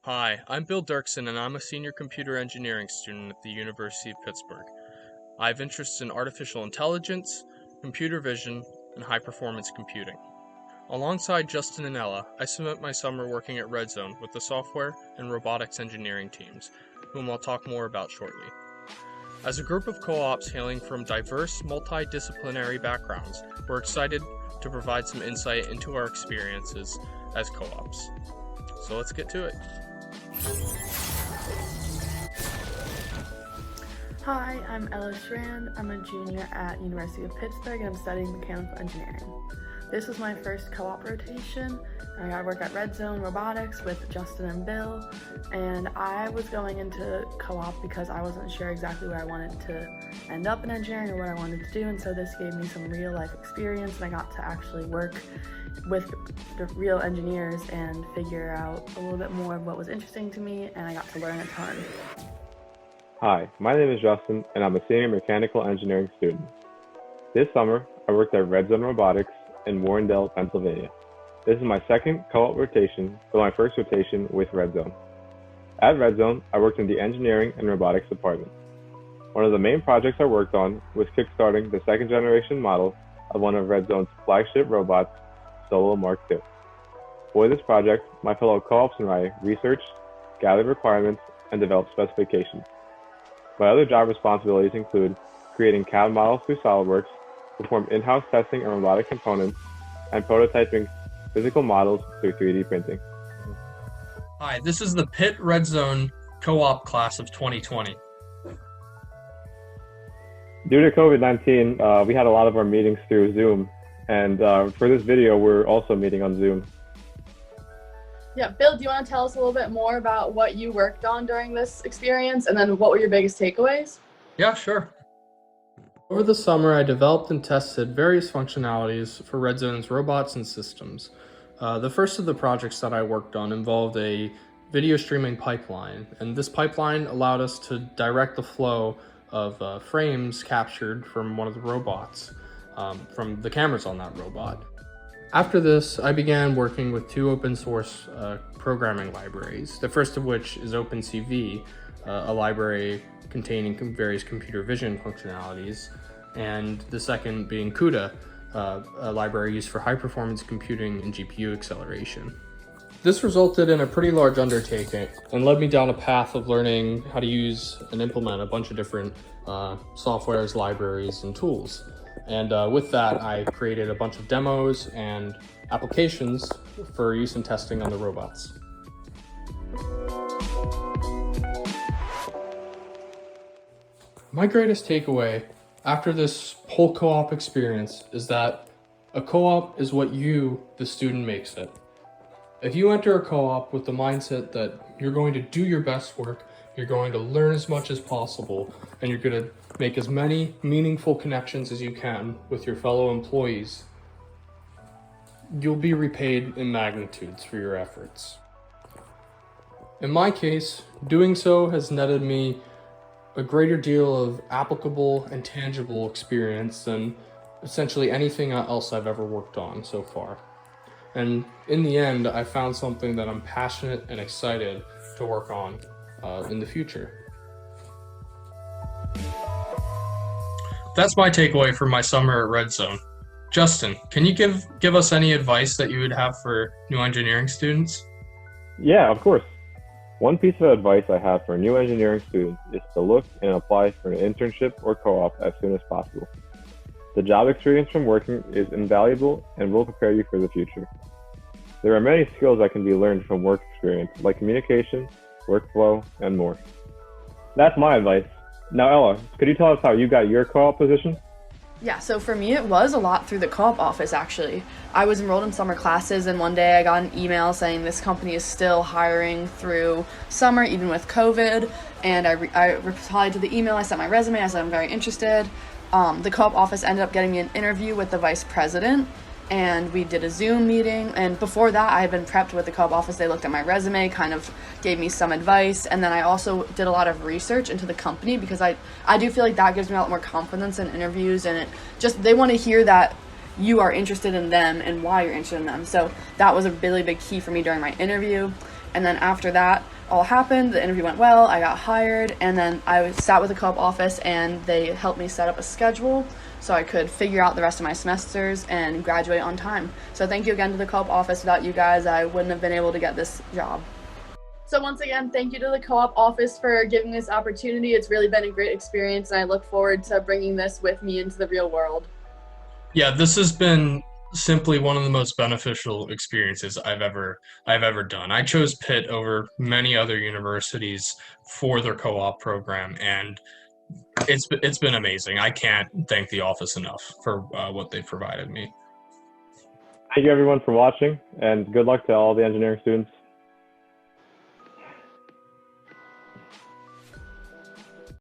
Hi, I'm Bill Dirksen and I'm a senior computer engineering student at the University of Pittsburgh. I have interests in artificial intelligence, computer vision, and high-performance computing. Alongside Justin and Ella, I spent my summer working at RedZone with the software and robotics engineering teams, whom I'll talk more about shortly. As a group of co-ops hailing from diverse, multidisciplinary backgrounds, we're excited to provide some insight into our experiences as co-ops. So let's get to it. Hi, I'm Ella Schran. I'm a junior at University of Pittsburgh and I'm studying mechanical engineering. This was my first co-op rotation. I work at RedZone Robotics with Justin and Bill, and I was going into co-op because I wasn't sure exactly where I wanted to end up in engineering or what I wanted to do, and so this gave me some real life experience and I got to actually work with the real engineers and figure out a little bit more of what was interesting to me, and I got to learn a ton. Hi, my name is Justin, and I'm a senior mechanical engineering student. This summer, I worked at RedZone Robotics in Warrendale, Pennsylvania. This is my second co-op rotation, but my first rotation with RedZone. At RedZone, I worked in the engineering and robotics department. One of the main projects I worked on was kickstarting the second generation model of one of RedZone's flagship robots, Solo Mark II. For this project, my fellow co-ops and I researched, gathered requirements, and developed specifications. My other job responsibilities include creating CAD models through SOLIDWORKS, perform in-house testing on robotic components, and prototyping physical models through 3D printing. Hi, this is the Pitt RedZone co-op class of 2020. Due to COVID-19, we had a lot of our meetings through Zoom, and for this video, we're also meeting on Zoom. Yeah, Bill, do you want to tell us a little bit more about what you worked on during this experience, and then what were your biggest takeaways? Yeah, sure. Over the summer, I developed and tested various functionalities for RedZone's robots and systems. The first of the projects that I worked on involved a video streaming pipeline, and this pipeline allowed us to direct the flow of frames captured from one of the robots, from the cameras on that robot. After this, I began working with two open source programming libraries, the first of which is OpenCV, a library containing various computer vision functionalities, and the second being CUDA, a library used for high-performance computing and GPU acceleration. This resulted in a pretty large undertaking and led me down a path of learning how to use and implement a bunch of different softwares, libraries, and tools. And with that, I created a bunch of demos and applications for use in testing on the robots. My greatest takeaway after this whole co-op experience is that a co-op is what you, the student, makes it. If you enter a co-op with the mindset that you're going to do your best work, you're going to learn as much as possible, and you're going to make as many meaningful connections as you can with your fellow employees, you'll be repaid in magnitudes for your efforts. In my case, doing so has netted me a greater deal of applicable and tangible experience than essentially anything else I've ever worked on so far. And in the end, I found something that I'm passionate and excited to work on in the future. That's my takeaway from my summer at RedZone. Justin, can you give us any advice that you would have for new engineering students? Yeah, of course. One piece of advice I have for new engineering students is to look and apply for an internship or co-op as soon as possible. The job experience from working is invaluable and will prepare you for the future. There are many skills that can be learned from work experience, like communication, workflow, and more. That's my advice. Now, Ella, could you tell us how you got your co-op position? Yeah, so for me, it was a lot through the co-op office, actually. I was enrolled in summer classes, and one day I got an email saying this company is still hiring through summer, even with COVID, and I replied to the email, I sent my resume, I said I'm very interested. The co-op office ended up getting me an interview with the vice president, and we did a Zoom meeting, and before that I had been prepped with the co-op office. They looked at my resume, kind of gave me some advice, and then I also did a lot of research into the company because I do feel like that gives me a lot more confidence in interviews, and they want to hear that you are interested in them and why you're interested in them. So that was a really big key for me during my interview. And then after that, all happened. The interview went well, I got hired, and then I sat with the co-op office and they helped me set up a schedule so I could figure out the rest of my semesters and graduate on time. So thank you again to the co-op office. Without you guys, I wouldn't have been able to get this job. So once again, thank you to the co-op office for giving this opportunity. It's really been a great experience, and I look forward to bringing this with me into the real world. Yeah, this has been simply one of the most beneficial experiences I've ever done. I chose Pitt over many other universities for their co-op program, and it's been amazing. I can't thank the office enough for what they've provided me. Thank you everyone for watching, and good luck to all the engineering students